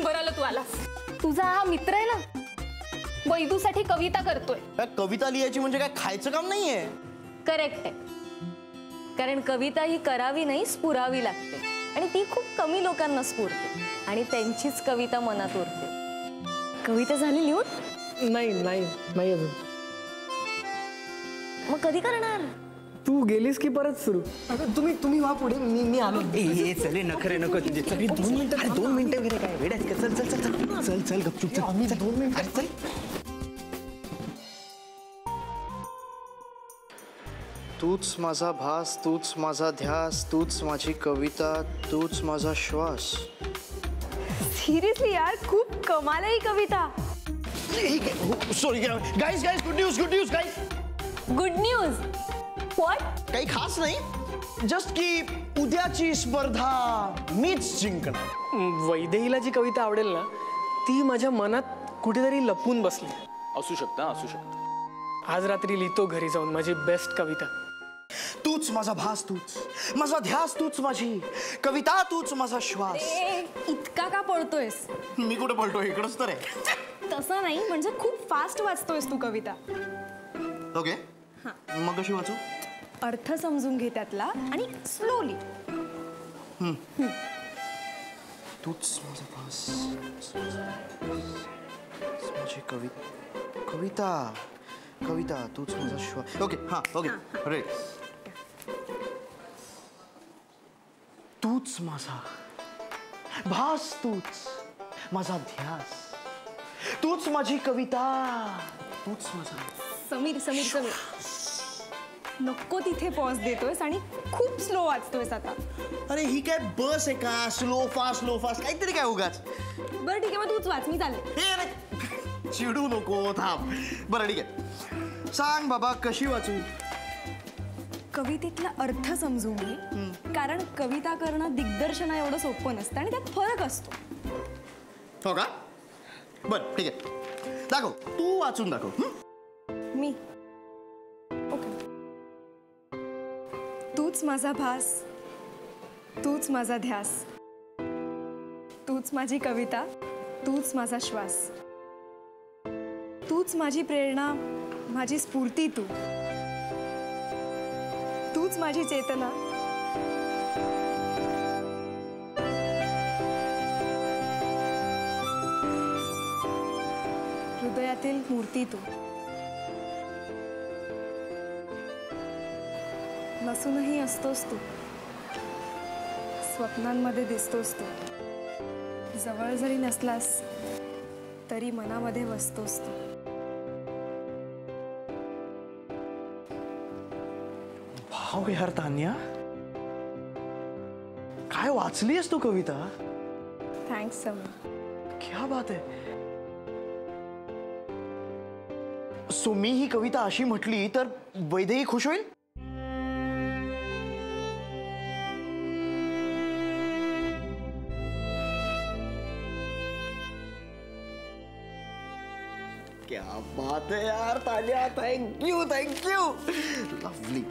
बरं आलं तू आलास. तुझा हा मित्र आहे ना, वैदूसाठी कविता करतोय. कविता लिहायची म्हणजे काय खायचं काम नाहीये. करेक्ट आहे, कारण कविता ही करावी नाही स्फुरावी लागते आणि ती खूप कमी लोकांना स्फुरते आणि त्यांचीच कविता मनात उरते. कविता झाली लिहून? नाही अजून. मग कधी करणार? तू गेलीस की परत सुरू. तुम्ही वा पुढे, मी आलो. चले नखरे नको तुझे. 2 मिनिटं वगैरे काय वेळ आहे का? चल गपचूप चल. आम्ही 2 मिनिटं. चल. तूच माझा भास, तूच माझा ध्यास, तूच माझी कविता, तूच माझा श्वास. सिरियसली यार, खूप कमाल आहे ही कविता. Sorry guys, good news guys. Good news. What? काही खास नाही, जस्ट की उद्याची स्पर्धा मीच जिंकणार. वैदेहीला जी कविता आवडेल ना, ती माझ्या मनात कुठेतरी लपून बसली. असू शकतं. आज रात्री लिहितो घरी जाऊन माझी बेस्ट कविता. तूच माझा भास, तूच माझा ध्यास, तूच माझी कविता, तूच माझा श्वास. इतका का पळतोयस? मी कुठे पळतोय, इकडंच तर आहे. तसं नाही, म्हणजे खूप फास्ट वाचतोयस तू कविता. ओके, मग कशी वाचू? अर्थ समजून घे त्यातला आणि स्लोली. तूच माझा भास, माझी कविता, तूच माझा श्वास. Okay, ready. तूच माझा भास, तूच माझा ध्यास, तूच माझी कविता, तूच माझा. समीर नको तिथे पॉज देतोयस आणि खूप स्लो वाचतोयस आता. अरे ही काय बस आहे का? स्लो फास्ट काहीतरी काय उगाच. बरं ठीक आहे, मग तूच वाच, मी चालेल. चिडू नको, थांब. बरं ठीक आहे, सांग बाबा कशी वाचू? कवितेतला अर्थ समजून घे, कारण कविता करणं दिग्दर्शना एवढं सोपं नसतं आणि त्यात फरक असतो. हो का? बरं ठीक आहे, दाखव, तू वाचून दाखव. मी ओके. तूच माझा भास, तूच माझा ध्यास, तूच माझी कविता, तूच माझा श्वास, तूच माझी प्रेरणा, माझी स्फूर्ती, तूच माझी चेतना, हृदयातील मूर्ती तू. नसूनही असतोस तू, स्वप्नांमध्ये दिसतोस तू, जवळ जरी नसलास तरी मनामध्ये वसतोस तू. भाव यार तान्या, काय वाचलीस तू कविता? थँक्स समीर. क्या बात आहे. सो मी ही कविता अशी म्हटली तर वैदेही खुश होईल? क्या बात है यार तान्या, थैंक यू. लवली.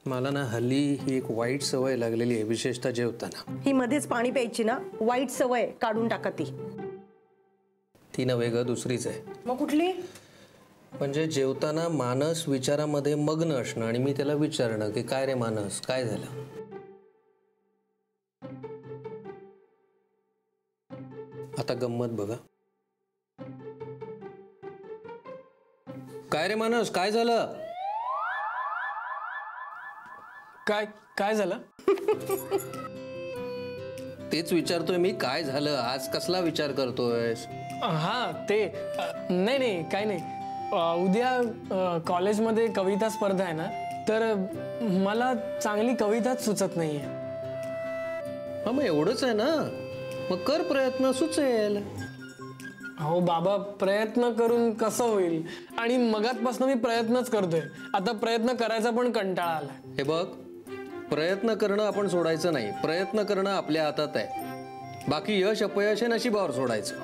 मला ना हल्ली ही एक वाईट सवय लागलेली आहे, विशेषतः जेवताना. ही मध्येच पाणी प्यायची ना वाईट सवय, काढून टाका ती. ती नव्हे ग, दुसरीच आहे. मग कुठली? म्हणजे जेवताना मानस विचारामध्ये मग्न असणं आणि मी त्याला विचारणं की काय रे मानस, काय झालं? आता गंमत बघा. काय रे मानस, काय झालं? काय झालं? तेच विचारतोय मी, काय झालं आज, कसला विचार करतोयस? हा ते नाही काय नाही. उद्या कॉलेजमध्ये कविता स्पर्धा आहे ना, तर मला चांगली कविताच सुचत नाहीये. हा मग एवढंच आहे ना, मग कर प्रयत्न, सुचेल. अहो बाबा, प्रयत्न करून कसं होईल? आणि मगातपासून मी प्रयत्नच करतोय. आता प्रयत्न करायचा पण कंटाळा आला. हे बघ, प्रयत्न करणं आपण सोडायचं नाही, प्रयत्न करणं आपल्या हातात आहे. बाकी यश अपयश हे नशिबावर सोडायचं.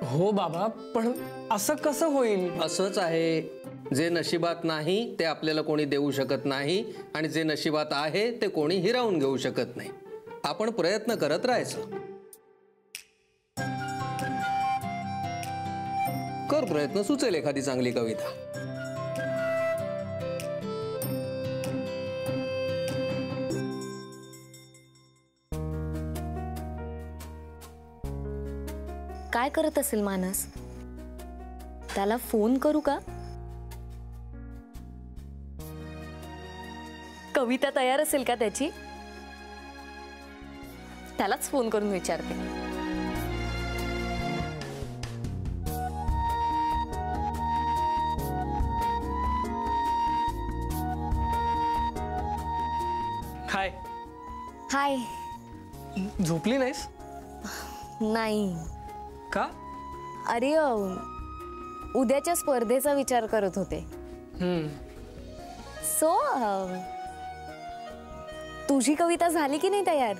हो बाबा, पण असं कसं होईल? असंच आहे, जे नशिबात नाही ते आपल्याला कोणी देऊ शकत नाही, आणि जे नशिबात आहे ते कोणी हिरावून घेऊ शकत नाही. आपण प्रयत्न करत राहायचं. कर प्रयत्न, सुचेल एखादी चांगली कविता. काय करत असेल मानस? त्याला फोन करू का? कविता तयार असेल का त्याची? त्यालाच फोन करून विचारते. हाय. हाय. झोपली नाहीस? नाही. का? अरे उद्याच्या स्पर्धेचा विचार करत होते. सो तुझी कविता झाली की नाही तयार?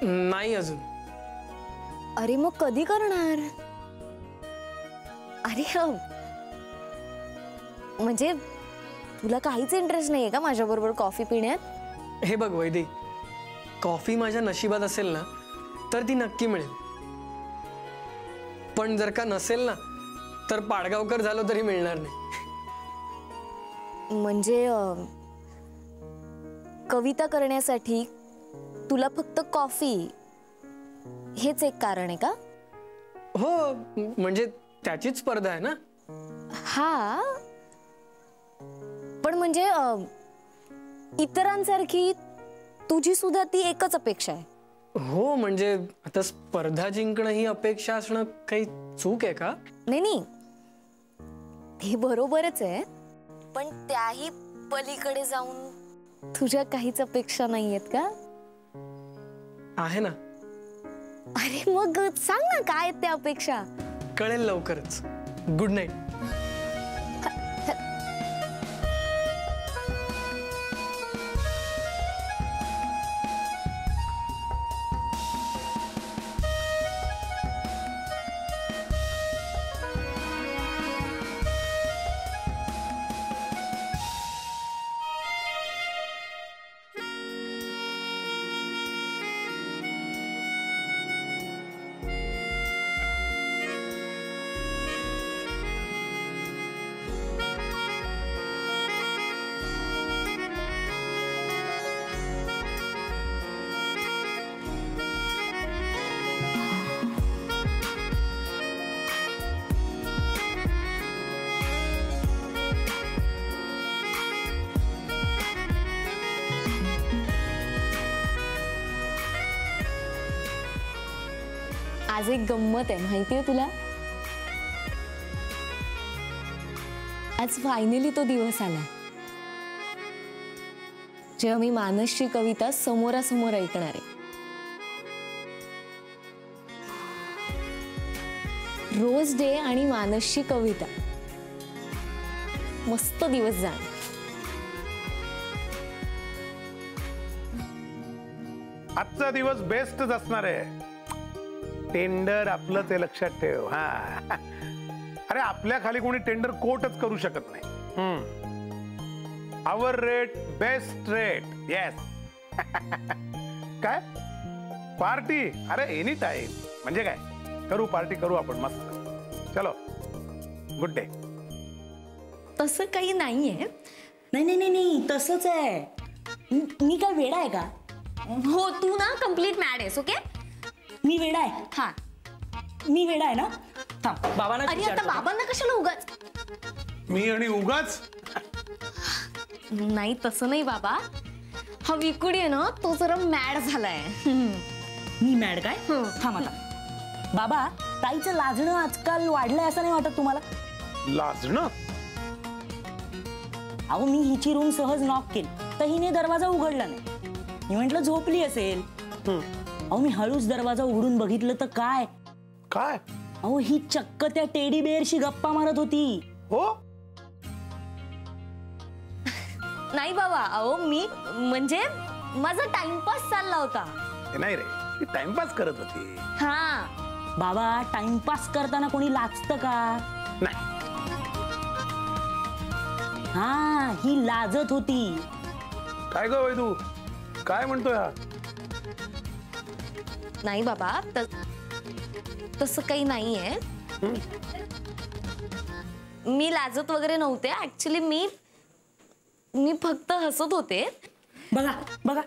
नाही अजून. अरे मग कधी करणार? अरे म्हणजे तुला काहीच इंटरेस्ट नाहीये का माझ्याबरोबर कॉफी पिण्यात? हे बघ वैदिक, कॉफी माझ्या नशिबात असेल ना तर ती नक्की मिळेल. पण जर का नसेल ना तर पाडगावकर झालो तरी मिळणार नाही. म्हणजे कविता करण्यासाठी तुला फक्त कॉफी हेच एक कारण आहे का? हो, म्हणजे त्याचीच स्पर्धा आहे ना. हा, पण म्हणजे इतरांसारखी तुझी सुद्धा ती एकच अपेक्षा आहे. हो, म्हणजे आता स्पर्धा जिंकणं ही अपेक्षा असणं काही चूक आहे का? नाही, ते बरोबरच आहे, पण त्याही पलीकडे जाऊन तुझ्या काहीच अपेक्षा नाहीयेत का? आहे ना. अरे मग सांग ना, काय आहेत त्या अपेक्षा? कळेल लवकरच. Good night. आज एक गंमत आहे, माहितीये तुला? आज फायनली तो दिवस आला जेव्हा मी मानसची कविता समोरासमोर ऐकणार आहे. रोज डे आणि मानसची कविता, मस्त दिवस जाणार. आजचा दिवस बेस्टच असणार आहे. टेंडर आपलं ते लक्षात ठेव. हा, अरे आपल्या खाली कोणी टेंडर कोटच करू शकत नाही. Hour rate best rate. Yes. काय पार्टी? अरे एनी टाइम. म्हणजे काय, करू पार्टी, करू आपण मस्त. चलो, गुड डे. तसं काही नाहीये. नाही तसंच आहे. मी काय वेडा आहे का? हो, तू ना कम्प्लीट मॅड आहेस. ओके, मी वेडा आहे. हा, मी वेडा आहे ना. थांब, बाबांना अरे आता बाबांना कशाला उगाच? मी आणि उगाच? नाही, तसं नाही बाबा. हा विकुडी आहे ना, तो जरा मॅड झालाय. मी मॅड काय? थांब आता. बाबा, ताईचं लाजणं आजकाल वाढलंय असं नाही वाटत तुम्हाला? लाजणं? अहो मी हिची रूम सहज नॉक केली तर हिने दरवाजा उघडला नाही. मी म्हंटल झोपली असेल. अहो मी हळूच दरवाजा उघडून बघितलं तर काय काय? अहो ही चक्क त्या टेडी बेअरशी गप्पा मारत होती. हो नाही बाबा, अहो मी म्हणजे माझा टाइमपास चालला होता. नाही रे, ती टाइमपास करत होती. हा बाबा टाइमपास करताना कोणी लाजतं का? नाही हा ही लाजत होती. काय ग वैदू, काय म्हणतोय हा? नाही बाबा, तसं काही नाहीये. मी लाजत वगैरे नव्हते. ऍक्च्युली मी फक्त हसत होते. बघा बघा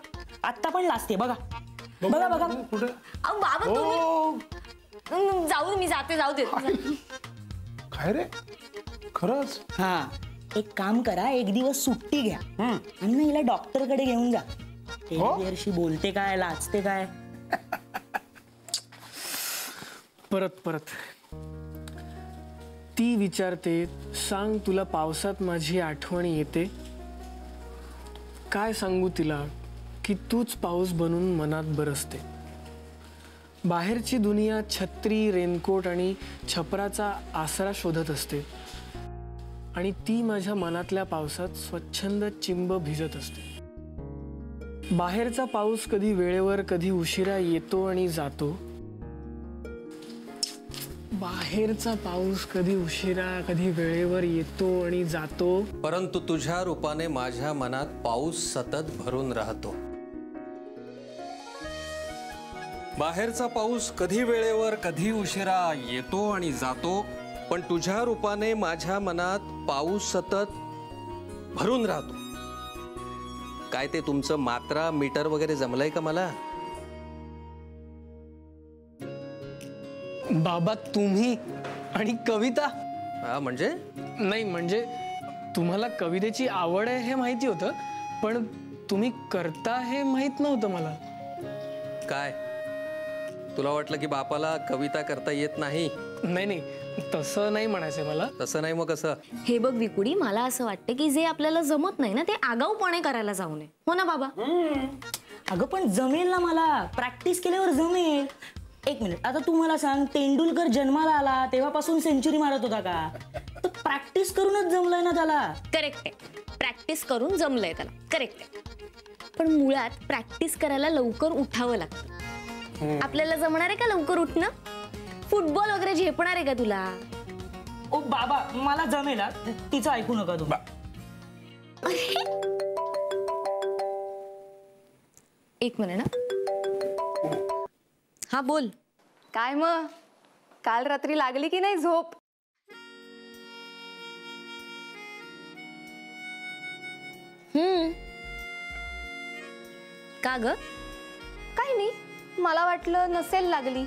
आत्ता पण लाजते. बघा बघा बघा. कुठे? अहो बाबा तुम्ही जाऊ, मी जाते, जाऊ दे. काय रे, खरंच? हा एक काम करा, एक दिवस सुट्टी घ्या आणि ना हिला डॉक्टरकडे घेऊन जा. टेडी बोलते काय, लाजते काय? परत ती विचारते, सांग तुला पावसात माझी आठवण येते. काय सांगू तिला की तूच पाऊस बनून मनात बरसते. बाहेरची दुनिया छत्री, रेनकोट आणि छपराचा आसरा शोधत असते आणि ती माझ्या मनातल्या पावसात स्वच्छंद चिंब भिजत असते. बाहेरचा पाऊस कधी वेळेवर कधी उशिरा येतो आणि जातो. बाहेरचा पाऊस कधी उशिरा कधी वेळेवर येतो आणि जातो, परंतु तुझ्या रूपाने माझ्या मनात पाऊस सतत भरून राहतो. बाहेरचा पाऊस कधी वेळेवर कधी उशिरा येतो आणि जातो, पण तुझ्या रूपाने माझ्या मनात पाऊस सतत भरून राहतो. काय ते तुमचं मात्रा मीटर वगैरे जमलंय का मला? बाबा तुम्ही आणि कविता? हा म्हणजे? नाही म्हणजे तुम्हाला कवितेची आवड आहे हे माहिती होतं, पण तुम्ही करता हे माहित नव्हतं मला. काय तुला वाटलं की बापाला कविता करता येत नाही? नाही तसं नाही म्हणायचंय मला. तसं नाही मग कसं? हे बघ विकुडी, मला असं वाटतं की जे आपल्याला जमत नाही ना ते आगाऊपणे करायला जाऊ नये. हो ना बाबा? अगं पण जमेल ना, मला प्रॅक्टिस केल्यावर जमेल. एक मिनिट, आता तू मला सांग, तेंडुलकर जन्माला आला तेव्हापासून सेंचुरी मारत होता का? तर प्रॅक्टिस करूनच जमलंय ना त्याला. करेक्ट आहे, प्रॅक्टिस करून जमलंय त्याला. करेक्ट आहे, पण मुळात प्रॅक्टिस करायला लवकर उठावं लागतं. आपल्याला जमणार आहे का लवकर उठणं? फुटबॉल वगैरे झेपणार आहे का तुला? ओ बाबा मला जमेल, तिचं ऐकू नका तू. एक मिनिट ना. हा बोल. काय मग, काल रात्री लागली की नाही झोप? का ग? काही नाही, मला वाटलं नसेल लागली.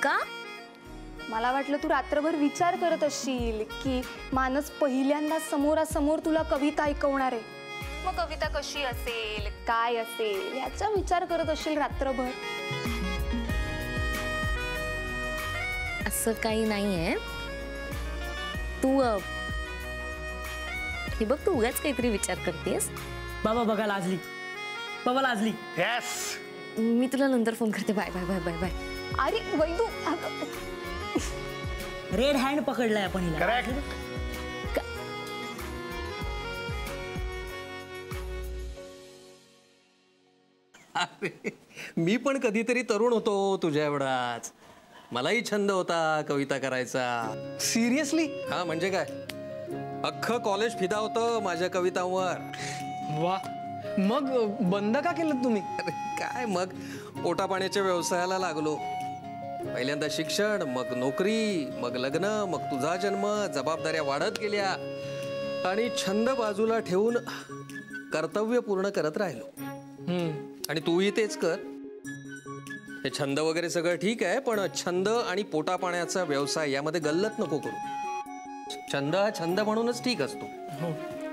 का? मला वाटलं तू रात्रभर विचार करत असशील की मानस पहिल्यांदा समोरासमोर तुला कविता ऐकवणार आहे. मग कविता कशी असेल, काय असेल याचा विचार करत असशील रात्रभर. असं काही नाहीये. तू हे बघ, तू उगाच काहीतरी विचार करतेस. बाबा बघा लाजली, बाबा लाजली. यस, मी तुला नंतर फोन करते. Bye bye bye bye bye. अरे वैदू, रेड हँड पकडलाय आपण हिला. करेक्ट. अरे मी पण कधीतरी तरुण होतो तुझ्या एवढाच. मलाही छंद होता कविता करायचा. सिरियसली? हा म्हणजे काय, अख्खं कॉलेज फिदा होतं माझ्या कवितांवर. वा, मग बंद का केलं तुम्ही? अरे काय, मग पोटापाण्याच्या व्यवसायाला लागलो. पहिल्यांदा शिक्षण, मग नोकरी, मग लग्न, मग तुझा जन्म, जबाबदाऱ्या वाढत गेल्या आणि छंद बाजूला ठेवून कर्तव्य पूर्ण करत राहिलो. आणि तूही तेच कर. हे छंद वगैरे सगळं ठीक आहे, पण छंद आणि पोटापाण्याचा व्यवसाय यामध्ये गल्लत नको करू. छंद हा छंद म्हणूनच ठीक असतो.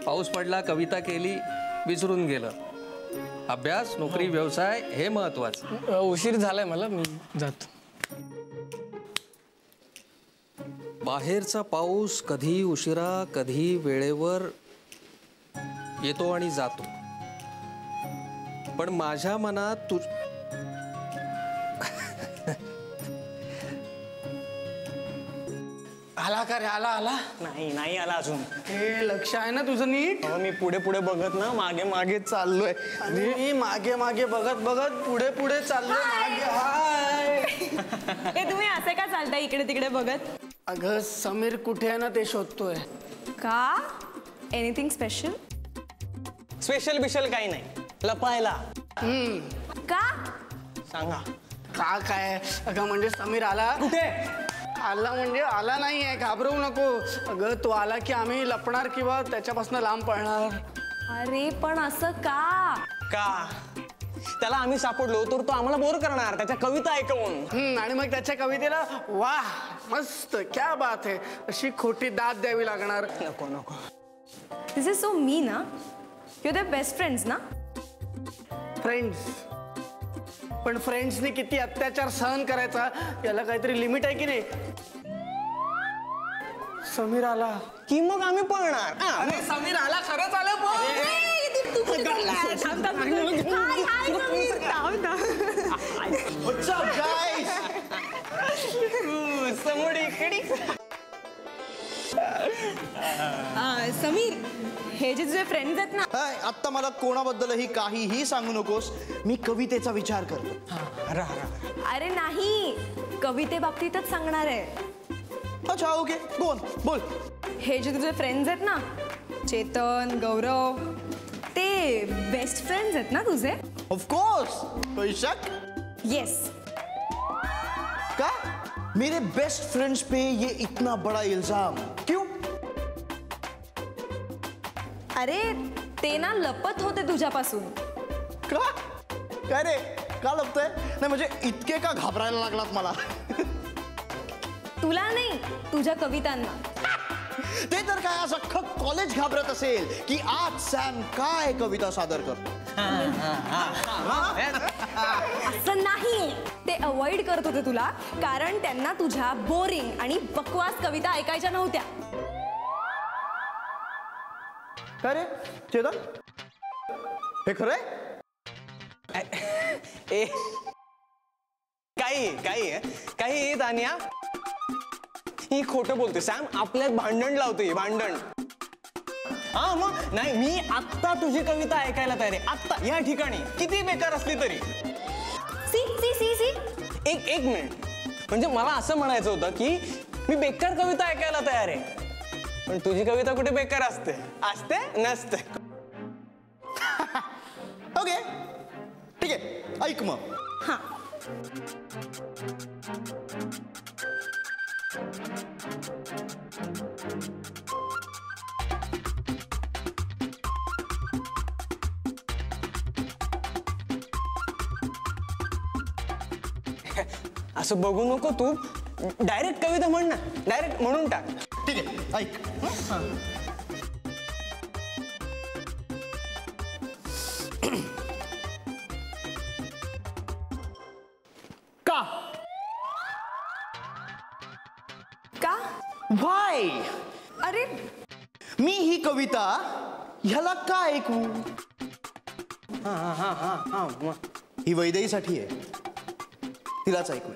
पाऊस पडला, कविता केली, विसरून गेलं. अभ्यास, नोकरी, व्यवसाय हे महत्वाचं. उशीर झालाय मला, मी जातो. बाहेरचा पाऊस कधी उशिरा कधी वेळेवर येतो आणि जातो, पण माझ्या मनात तू आला का रे? आला नाही आला अजून. हे लक्ष आहे ना तुझं नीट? मी पुढे बघत ना मागे मागे चाललोय. मी मागे बघत पुढे चाललोय. मागे हाय. हे तुम्ही असे का चालताय इकडे तिकडे बघत? अगं समीर कुठे आहे ना ते शोधतोय. का? Anything special? स्पेशल बिशल काही नाही, लपायला. का? सांगा का काय? अगं म्हणजे समीर आला. कुठे? आला म्हणजे आला नाहीये, घाबरवू नको. अगं तो आला की आम्ही लपणार किंवा त्याच्यापासून लांब पळणार. अरे पण असं का? का? त्याला आम्ही सापडलो तर तो आम्हाला बोर करणार त्याच्या कविता ऐकवून. आणि मग त्याच्या कवितेला वाह मस्त क्या बात आहे अशी खोटी दाद द्यावी लागणार. नको. दिस इज सो मी ना. You are the best friends ना. फ्रेंड्स, पण फ्रेंड्सनी किती अत्याचार सहन करायचा याला काहीतरी लिमिट आहे की नाही? समीर आला की मग आम्ही पळणार. अरे समीर आला, खरंच आलं. समोर इकडे. समीर, हे जे तुझे फ्रेंड्स आहेत ना. आत्ता मला कोणाबद्दलही काहीही सांगू नकोस. मी कवितेचा विचार करतो. अरे नाही, कविते बाबतीतच सांगणार आहे. अच्छा ओके, बोल. हे जे तुझे फ्रेंड्स आहेत ना, चेतन, गौरव, ते बेस्ट फ्रेंड्स आहेत ना तुझे? ऑफकोर्स, कोई शक? येस. का? मेरे बेस्ट फ्रेंड्स पे ये इतना बड़ा इल्जाम क्यों? अरे ते ना लपत होते तुझ्यापासून. का? काय रे, का लपतोय? नाही म्हणजे इतके का घाबरायला लागलात मला? तुला नाही, तुझ्या कवितांना. ते तर काय आज अख्खं कॉलेज घाबरत असेल की आज सॅम काय कविता सादर करतो. असं नाही, ते अवॉइड करत होते तुला कारण त्यांना तुझ्या बोरिंग आणि बकवास कविता ऐकायच्या नव्हत्या. काय रे चेतन, हे खरंय? ए काही तानिया, ही खोटं बोलते. सॅम आपल्यात भांडण लावते, भांडण. हा मग नाही, मी आत्ता तुझी कविता ऐकायला तयार आहे. आत्ता या ठिकाणी किती बेकार असली तरी. सी एक मिनिट, म्हणजे मला असं म्हणायचं होतं की मी बेकार कविता ऐकायला तयार आहे, पण तुझी कविता कुठे बेकार असते? नसते. ओके ठीक आहे, ऐक मग. हा. असं बघू नको तू, डायरेक्ट कविता म्हण ना, डायरेक्ट म्हणून टाक. ठीक आहे, ऐक. का? व्हाय? अरे मी ही कविता ह्याला का ऐकू? ही वैदेहीसाठी आहे, तिलाच ऐकू.